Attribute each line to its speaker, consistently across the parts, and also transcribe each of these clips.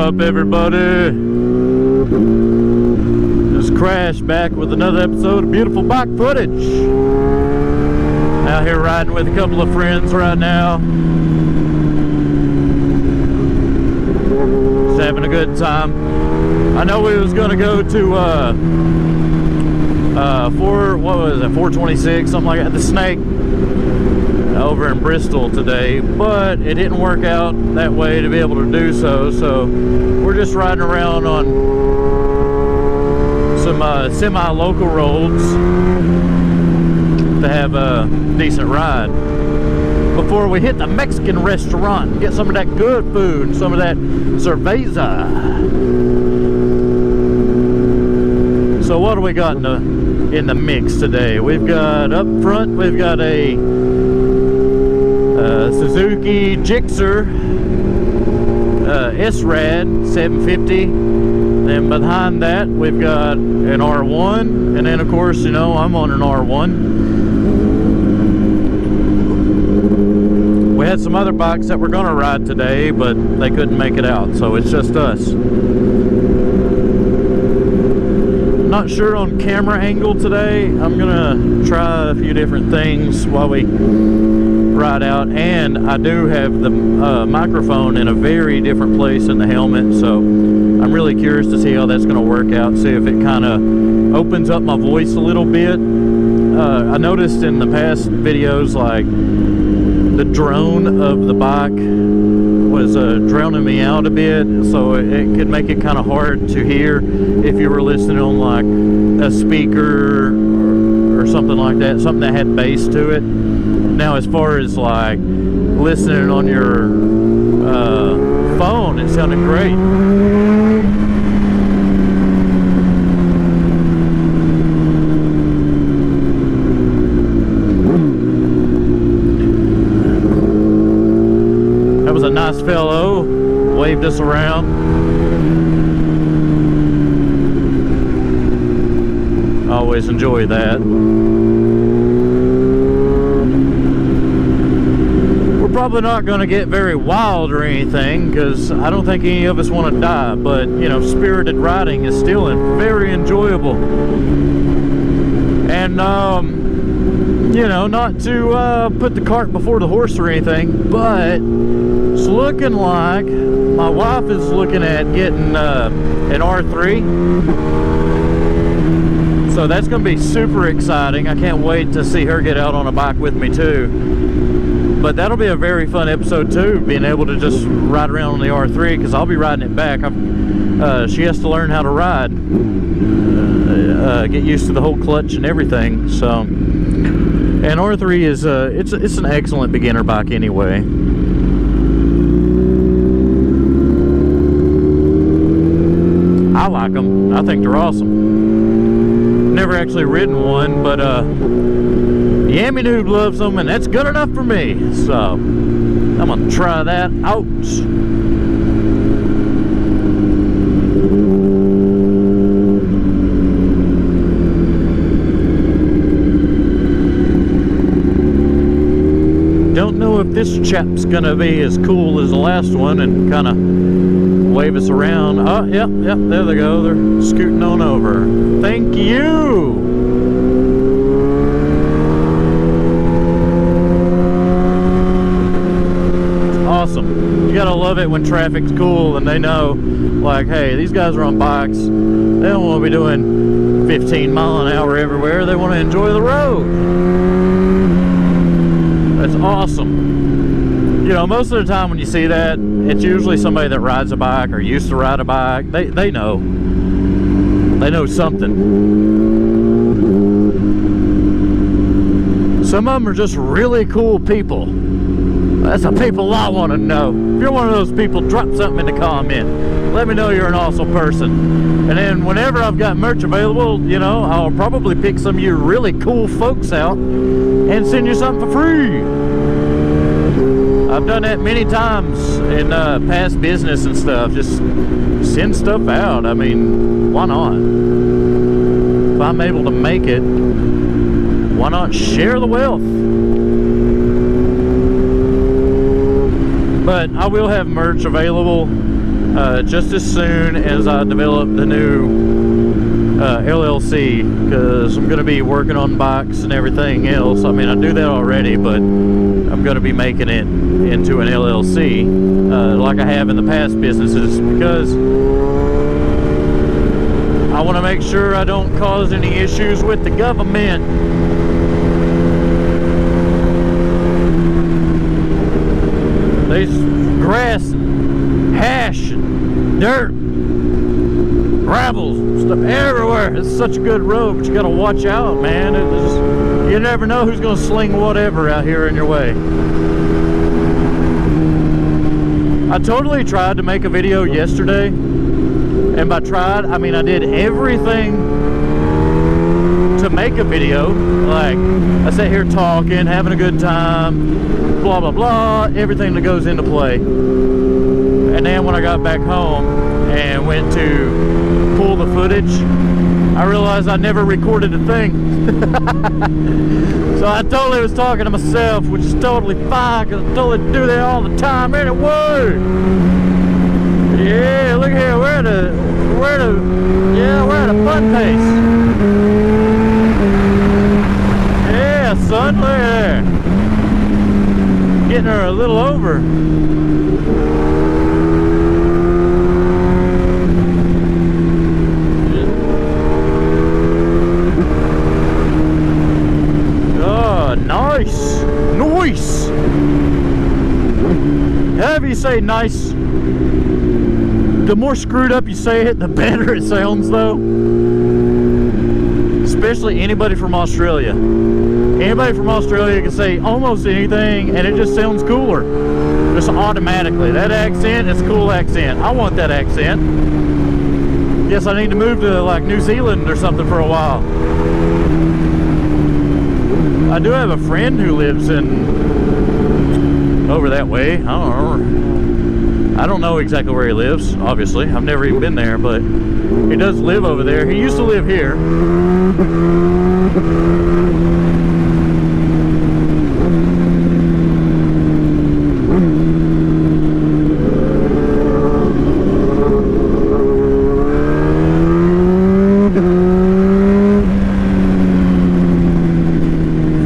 Speaker 1: up, everybody? Just Crash back with another episode of beautiful bike footage. Out here riding with a couple of friends right now. Just having a good time. I know we was gonna go to 426, something like that, the Snake over in Bristol today, but it didn't work out that way to be able to do so. So we're just riding around on some semi-local roads to have a decent ride before we hit the Mexican restaurant and get some of that good food, some of that cerveza. So what do we got in the mix today? We've got up front, we've got a Suzuki Gixxer S-Rad 750. Then behind that we've got an R1, and then of course, you know, I'm on an R1. We had some other bikes that were gonna ride today, but they couldn't make it out, so it's just us. Not sure on camera angle today. I'm gonna try a few different things while we ride out, and I do have the microphone in a very different place in the helmet, so I'm really curious to see how that's going to work out, see if it kind of opens up my voice a little bit. I noticed in the past videos, like, the drone of the bike was drowning me out a bit, so it could make it kind of hard to hear if you were listening on like a speaker or something like that, something that had bass to it. Now, as far as like listening on your phone, it sounded great. That was a nice fellow, waved us around. Always enjoy that. Probably not going to get very wild or anything, because I don't think any of us want to die, but you know, spirited riding is still very enjoyable. And you know, not to put the cart before the horse or anything, but it's looking like my wife is looking at getting an R3, so that's going to be super exciting. I can't wait to see her get out on a bike with me too. But that'll be a very fun episode too, being able to just ride around on the R3, because I'll be riding it back. She has to learn how to ride, get used to the whole clutch and everything. So, and R3 is it's an excellent beginner bike anyway. I like them. I think they're awesome. Never actually ridden one, but Yammy Noob loves them, and that's good enough for me. So I'm gonna try that out. Don't know if this chap's gonna be as cool as the last one and kind of wave us around. Oh, yep, there they go. They're scooting on over. Thank you. Awesome. You gotta love it when traffic's cool and they know, like, hey, these guys are on bikes. They don't want to be doing 15 mile an hour everywhere. They want to enjoy the road. That's awesome. You know, most of the time when you see that, it's usually somebody that rides a bike or used to ride a bike. They know. They know something. Some of them are just really cool people. That's the people I want to know. If you're one of those people, drop something in the comment. Let me know you're an awesome person. And then whenever I've got merch available, you know, I'll probably pick some of you really cool folks out and send you something for free. I've done that many times in past business and stuff. Just send stuff out. I mean, why not? If I'm able to make it, why not share the wealth? But I will have merch available just as soon as I develop the new LLC, because I'm going to be working on bikes and everything else. I mean, I do that already, but I'm going to be making it into an LLC like I have in the past businesses, because I want to make sure I don't cause any issues with the government. There's grass, hash, dirt, gravel, stuff everywhere. It's such a good road, but you got to watch out, man. You never know who's going to sling whatever out here in your way. I totally tried to make a video yesterday, and by tried, I mean I did everything to make a video. Like, I sat here talking, having a good time, blah blah blah, everything that goes into play. And then when I got back home and went to pull the footage, I realized I never recorded a thing. So I totally was talking to myself, which is totally fine, because I totally do that all the time anyway. Yeah, look here, we're at a fun pace. Yeah, son, look there. Getting her a little over. Oh, nice. Nice. However you say nice, the more screwed up you say it, the better it sounds, though. Especially anybody from Australia. Anybody from Australia can say almost anything, and it just sounds cooler. Just automatically. That accent is a cool accent. I want that accent. Guess I need to move to, like, New Zealand or something for a while. I do have a friend who lives in over that way. I don't know exactly where he lives, obviously. I've never even been there, but he does live over there. He used to live here.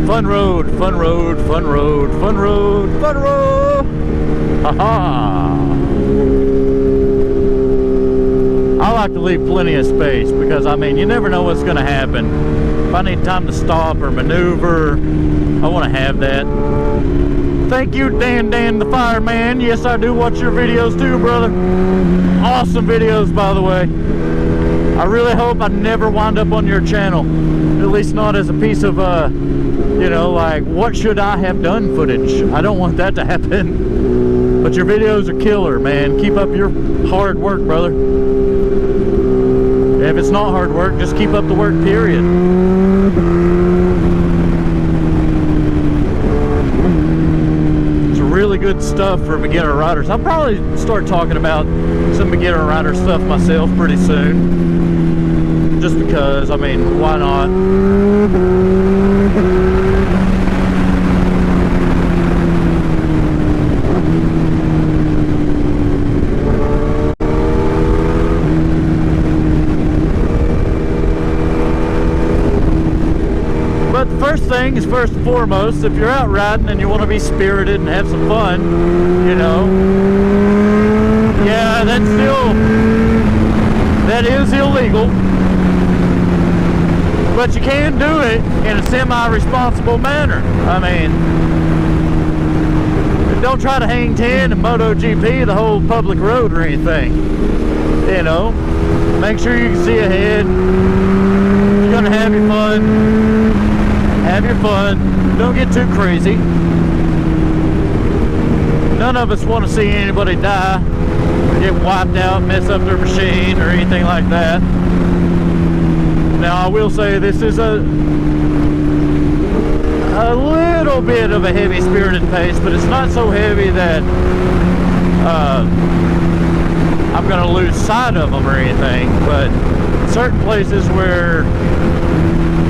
Speaker 1: Fun road, fun road, fun road, fun road, fun road. Ha-ha. I like to leave plenty of space, because I mean, you never know what's going to happen. If I need time to stop or maneuver, I want to have that. Thank you, Dan the fireman. Yes, I do watch your videos too, brother. Awesome videos, by the way. I really hope I never wind up on your channel, at least not as a piece of you know, like, what should I have done footage. I don't want that to happen. But your videos are killer, man. Keep up your hard work, brother. If it's not hard work, just keep up the work, period. It's really good stuff for beginner riders. I'll probably start talking about some beginner rider stuff myself pretty soon. Just because, I mean, why not? But the first thing is, first and foremost, if you're out riding and you want to be spirited and have some fun, you know, yeah, that is illegal. But you can do it in a semi-responsible manner. I mean, don't try to hang 10 and MotoGP the whole public road or anything. You know, make sure you can see ahead. You're gonna have your fun. Have your fun. Don't get too crazy. None of us want to see anybody die, get wiped out, mess up their machine or anything like that. Now, I will say this is a little bit of a heavy-spirited pace, but it's not so heavy that I'm going to lose sight of them or anything. But certain places where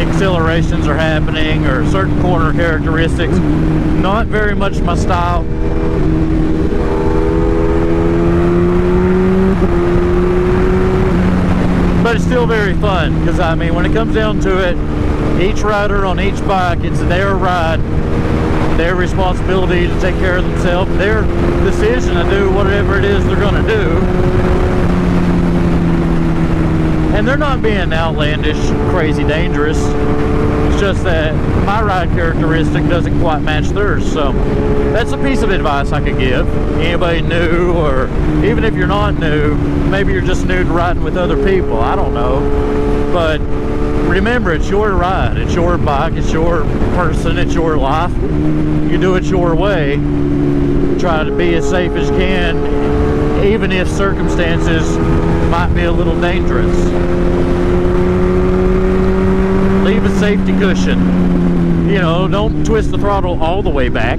Speaker 1: accelerations are happening or certain corner characteristics, not very much my style. but it's still very fun, because I mean, when it comes down to it, each rider on each bike, it's their ride, their responsibility to take care of themselves, their decision to do whatever it is they're going to do. And they're not being outlandish, crazy dangerous. It's just that my ride characteristic doesn't quite match theirs. So that's a piece of advice I could give anybody new, or even if you're not new, maybe you're just new to riding with other people, I don't know. But remember, it's your ride, it's your bike, it's your person, it's your life. You do it your way. Try to be as safe as you can, even if circumstances might be a little dangerous. Leave a safety cushion. You know, don't twist the throttle all the way back.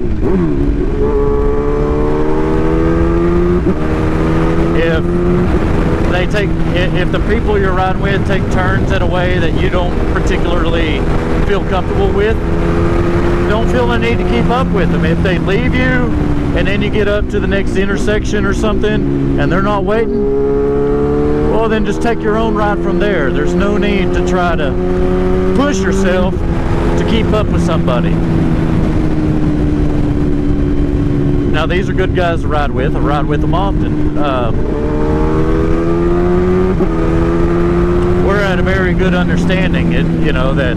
Speaker 1: If the people you're riding with take turns in a way that you don't particularly feel comfortable with, don't feel the need to keep up with them. If they leave you and then you get up to the next intersection or something and they're not waiting, well, then just take your own ride from there. There's no need to try to push yourself to keep up with somebody. Now, these are good guys to ride with. I ride with them often. We're at a very good understanding, you know, that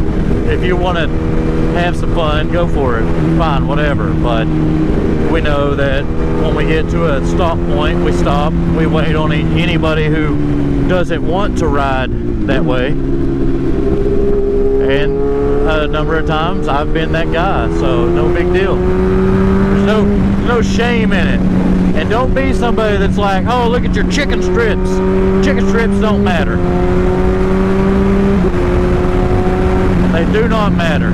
Speaker 1: if you want to have some fun, go for it. Fine, whatever. But we know that when we get to a stop point, we stop. We wait on anybody who doesn't want to ride that way. And a number of times I've been that guy, so no big deal. There's no shame in it. And don't be somebody that's like, oh, look at your chicken strips. Chicken strips don't matter. They do not matter.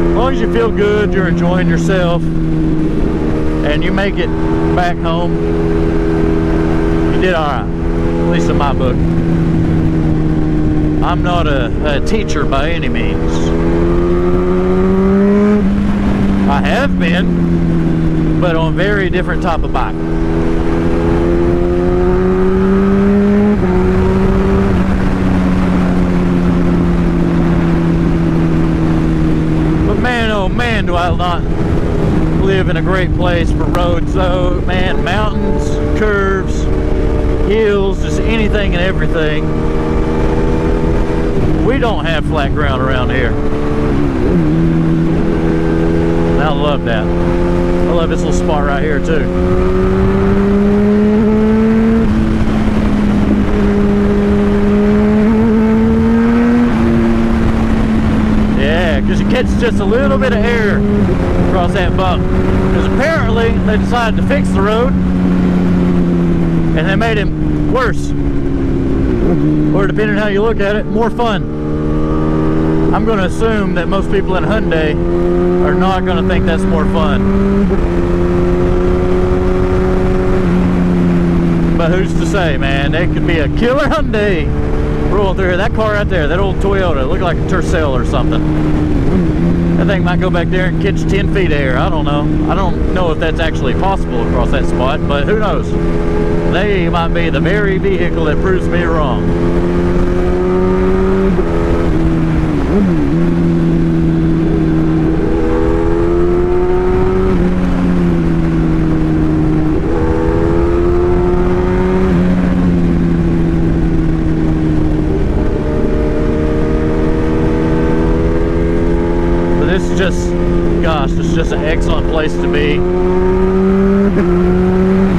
Speaker 1: As long as you feel good, you're enjoying yourself, and you make it back home, you did alright. At least in my book. I'm not a teacher by any means. I have been, but on a very different type of bike. But man, oh man, do I not live in a great place for roads though. Man, mountains, curves, hills, just anything and everything. We don't have flat ground around here. And I love that. I love this little spot right here too. Yeah, because you catch just a little bit of air across that bump. Because apparently they decided to fix the road and they made it worse. Or depending on how you look at it, more fun. I'm going to assume that most people in Hyundai are not going to think that's more fun. But who's to say, man? It could be a killer Hyundai rolling through here. That car right there, that old Toyota, looked like a Tercel or something. That thing might go back there and catch 10 feet of air. I don't know. I don't know if that's actually possible across that spot, but who knows? They might be the very vehicle that proves me wrong. It's just an excellent place to be.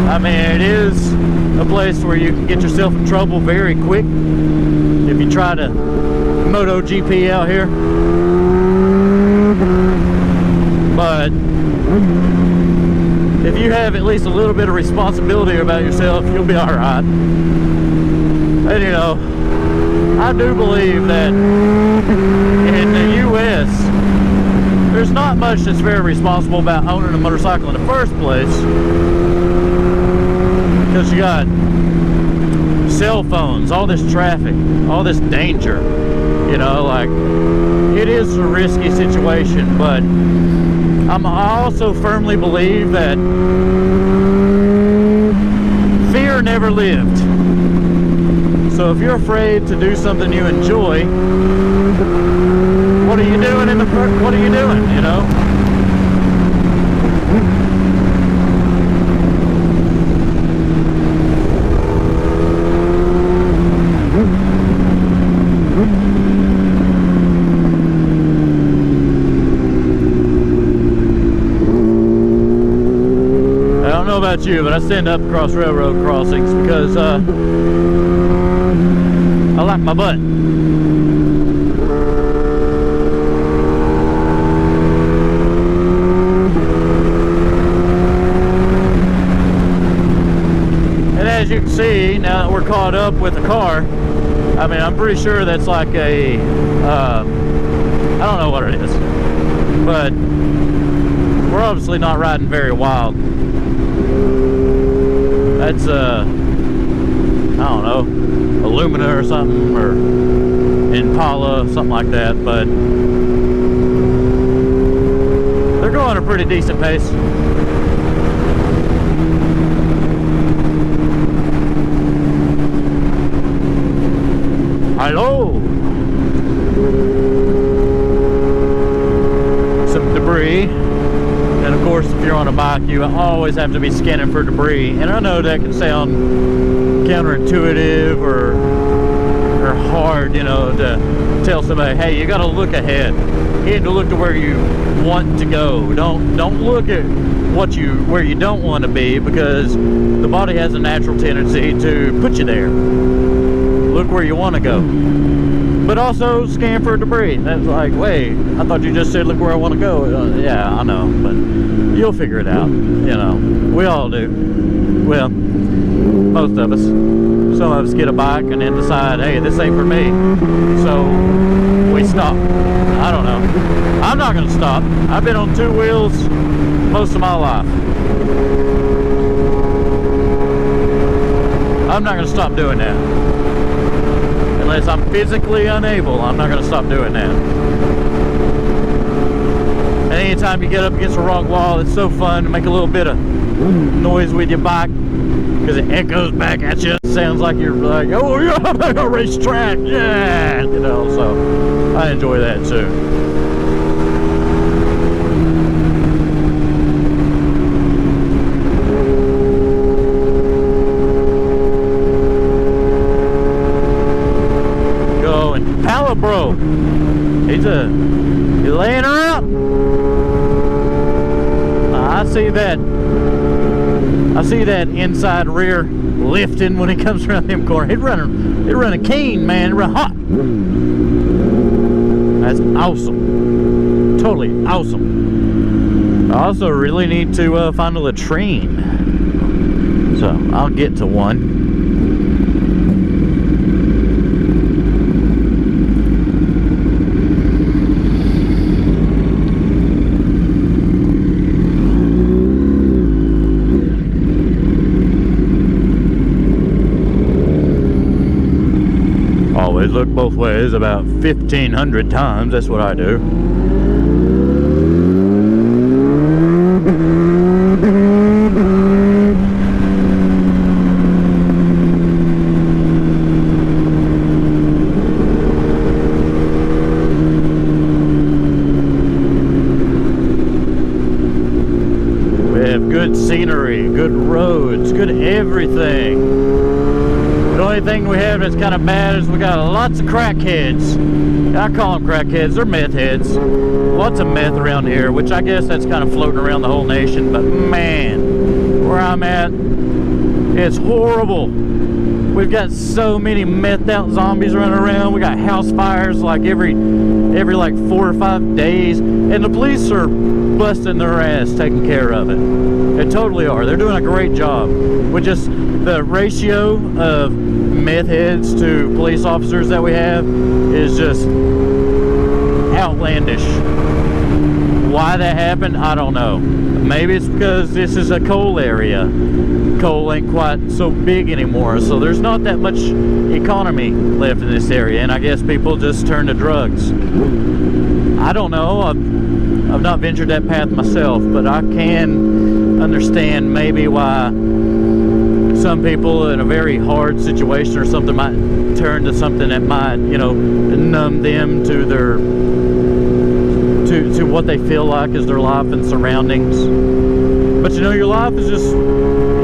Speaker 1: I mean, it is a place where you can get yourself in trouble very quick if you try to MotoGP out here. But if you have at least a little bit of responsibility about yourself, you'll be alright. And you know, I do believe that in the U.S., there's not much that's very responsible about owning a motorcycle in the first place, because you got cell phones, all this traffic, all this danger, you know, like, it is a risky situation. But I also firmly believe that fear never lived. So if you're afraid to do something you enjoy, what are you doing what are you doing, you know? I don't know about you, but I stand up across railroad crossings because I like my butt. And as you can see, now that we're caught up with the car, I mean, I'm pretty sure that's like a, I don't know what it is, but we're obviously not riding very wild. That's I don't know, Illumina or something, or Impala, something like that, but they're going at a pretty decent pace. Hello! Some debris. And of course, if you're on a bike, you always have to be scanning for debris. And I know that can sound counterintuitive or hard, you know, to tell somebody, hey, you got to look ahead. You need to look to where you want to go. Don't look at where you don't want to be, because the body has a natural tendency to put you there. Look where you want to go. But also scan for debris. That's like, wait, I thought you just said look where I want to go. Yeah, I know, but you'll figure it out. You know, we all do. Well, most of us. Some of us get a bike and then decide, hey, this ain't for me. So we stop. I don't know. I'm not going to stop. I've been on two wheels most of my life. I'm not going to stop doing that. Unless I'm physically unable, I'm not going to stop doing that. And anytime you get up against a rock wall, it's so fun to make a little bit of noise with your bike, because it echoes back at you. It sounds like you're like, oh, you're on a racetrack, yeah, you know. So I enjoy that too. Bro, he's laying her out. I see that inside rear lifting when he comes around them corners. He's running keen, man. Run hot. That's awesome. Totally awesome. I also really need to find a latrine, so I'll get to one. Look both ways about 1,500 times. That's what I do. We have good scenery, good roads, good everything. The only thing we have that's kind of bad is we got lots of crackheads. I call them crackheads, they're meth heads. Lots of meth around here, which I guess that's kind of floating around the whole nation, but man, where I'm at, it's horrible. We've got so many methed out zombies running around. We got house fires like every like 4 or 5 days, and the police are busting their ass taking care of it. They totally are. They're doing a great job with just the ratio of meth heads to police officers that we have is just outlandish. Why that happened, I don't know. Maybe it's because this is a coal area. Coal ain't quite so big anymore, so there's not that much economy left in this area, and I guess people just turn to drugs. I don't know. I've not ventured that path myself, but I can understand maybe why some people in a very hard situation or something might turn to something that might, you know, numb them to their to what they feel like is their life and surroundings. But you know, your life is just,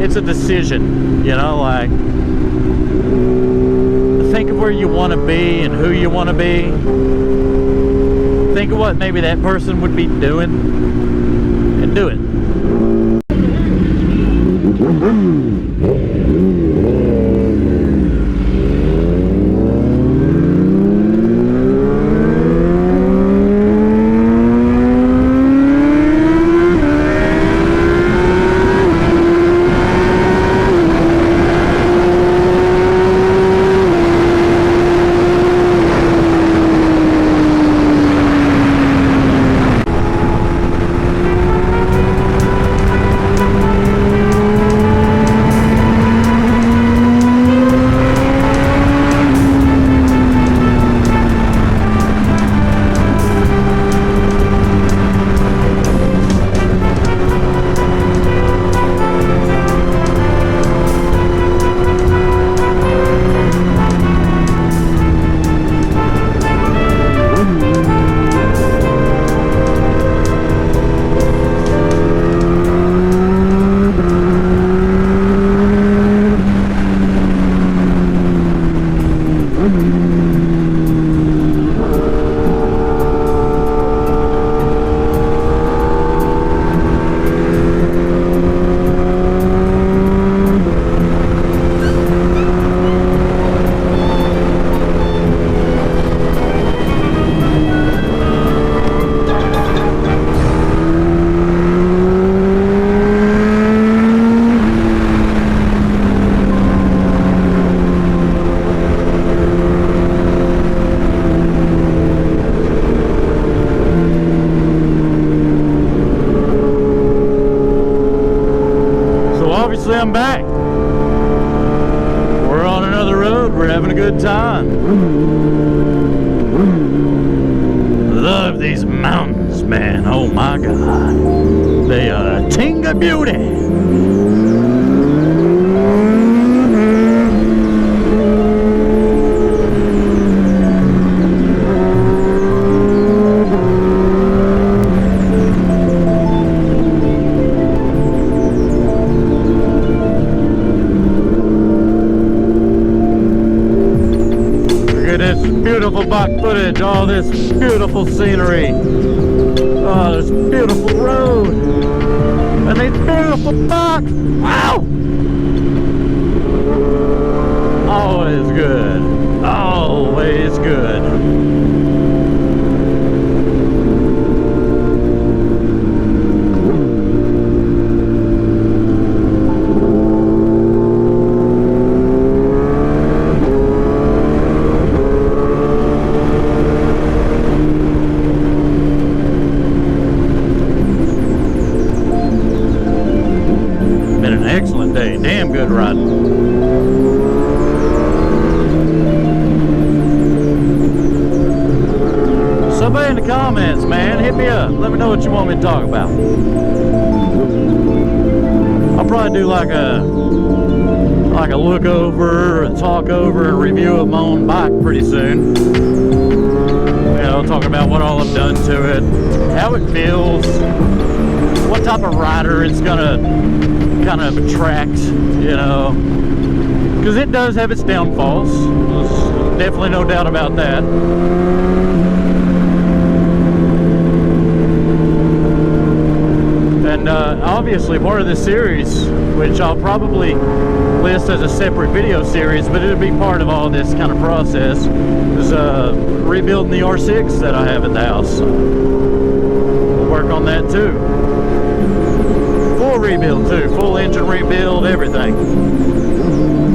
Speaker 1: it's a decision, you know, like think of where you want to be and who you want to be. Think of what maybe that person would be doing and do it. I'm back. We're on another road. We're having a good time. Love these mountains, man. Oh my God. They are a ting of beauty. Beautiful back footage, all this beautiful scenery, oh, this beautiful road, and these beautiful back. Wow! Always good, always good. Excellent day, damn good riding. Somebody in the comments, man, hit me up. Let me know what you want me to talk about. I'll probably do like a look over, a talk over, a review of my own bike pretty soon. You know, talking about what all I've done to it, how it feels, what type of rider it's gonna kind of attract, you know, because it does have its downfalls. There's definitely no doubt about that. And obviously part of this series, which I'll probably list as a separate video series, but it'll be part of all this kind of process, is rebuilding the R6 that I have at the house. We'll work on that too. Full rebuild too, full engine rebuild, everything.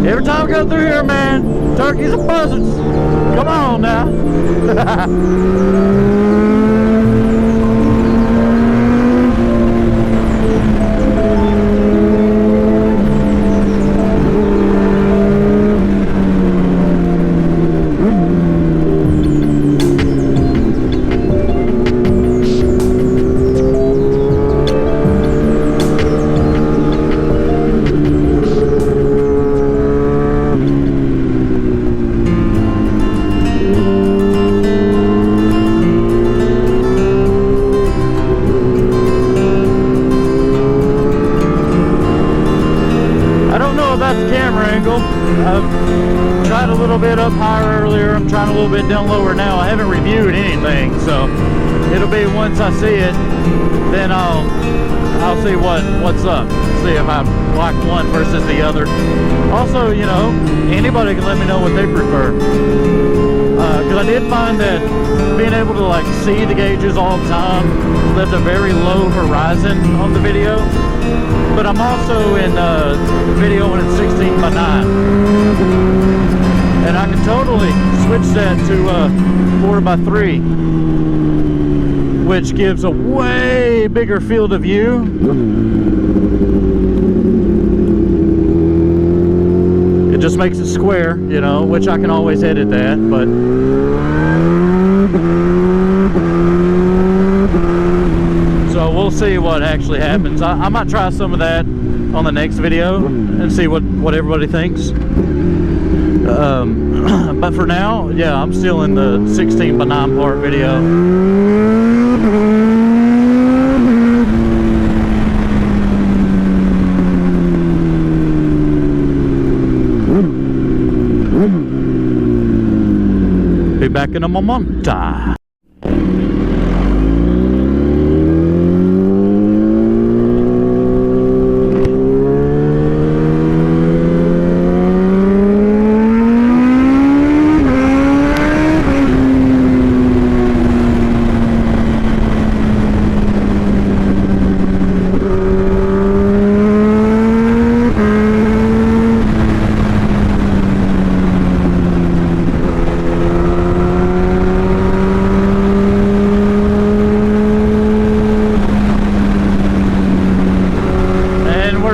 Speaker 1: Every time I go through here, man, turkeys and buzzards. Come on now. I've tried a little bit up higher earlier. I'm trying a little bit down lower now. I haven't reviewed anything, so it'll be once I see it, then I'll see what's up. See if I like one versus the other. Also, you know, anybody can let me know what they prefer. Because I did find that being able to like see the gauges all the time left a very low horizon on the video. But I'm also in video when it's 16 by 9. And I can totally switch that to 4 by 3, which gives a way bigger field of view. It just makes it square, you know, which I can always edit that, but so we'll see what actually happens. I might try some of that on the next video and see what everybody thinks. But for now, yeah, I'm still in the 16 by 9 part video. Be back in a moment.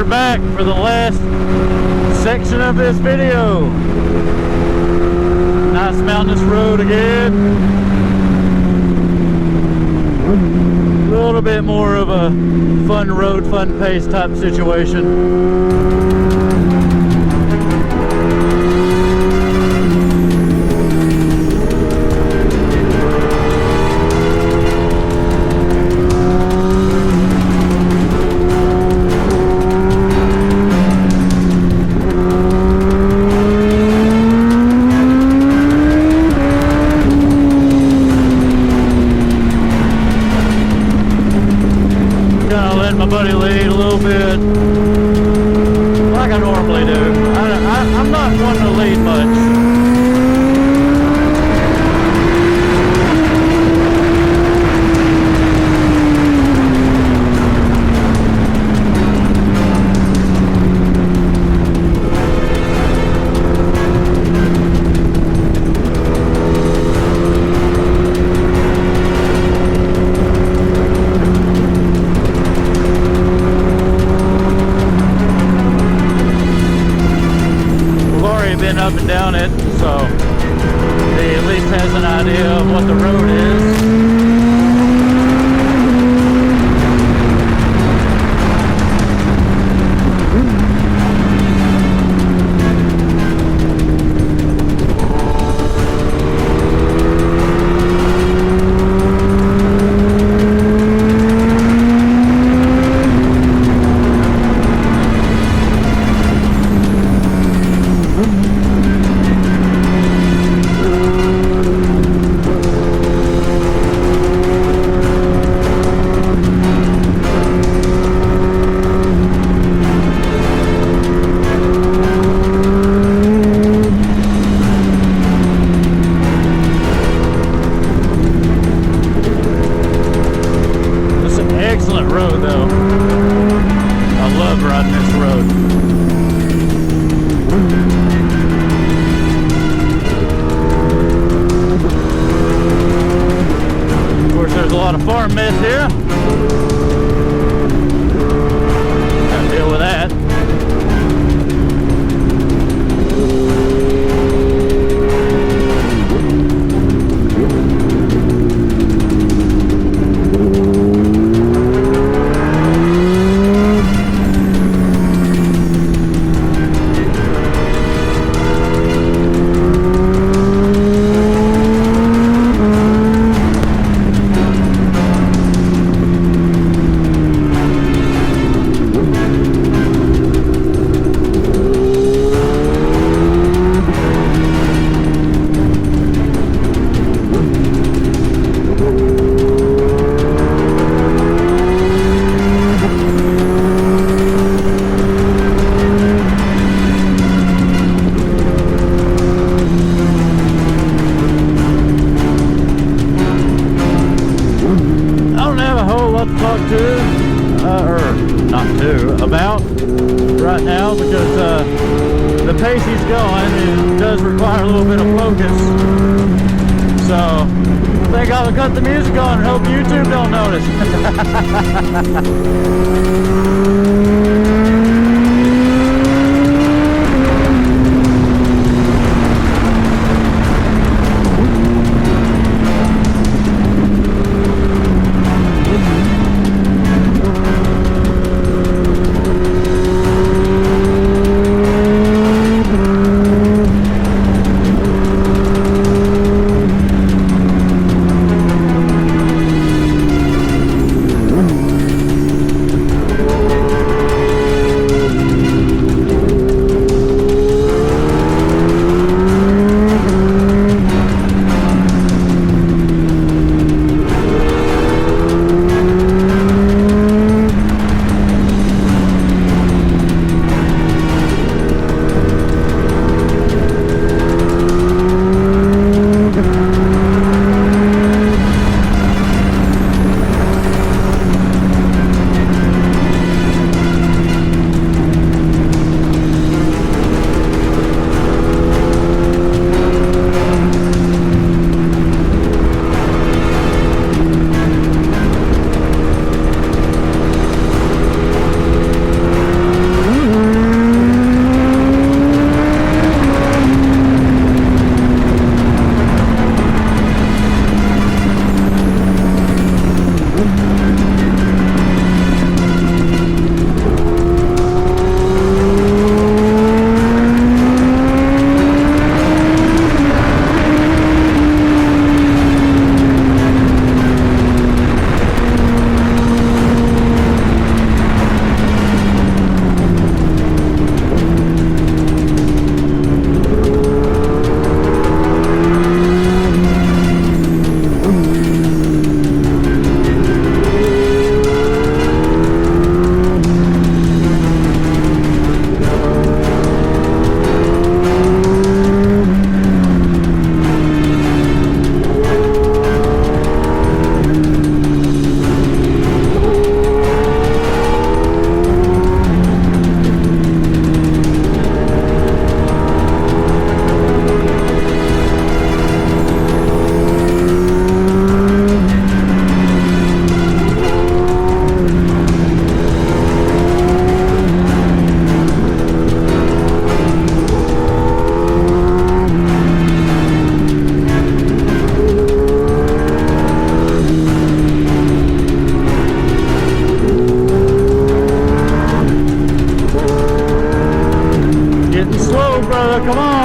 Speaker 1: Back for the last section of this video. Nice mountainous road again. A little bit more of a fun road, fun pace type situation. My buddy lead a little bit, like I normally do. I'm not one to lead much. Been up and down it, so he at least has an idea of what the road is. Excellent road though. I love riding this road. Of course there's a lot of farm mess here. Gotta deal with that. does require a little bit of focus. So I think I'll cut the music on and hope YouTube don't notice. Come on.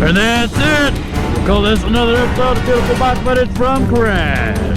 Speaker 1: And that's it. We'll call this another episode of Beautiful Bike Footage from Crash.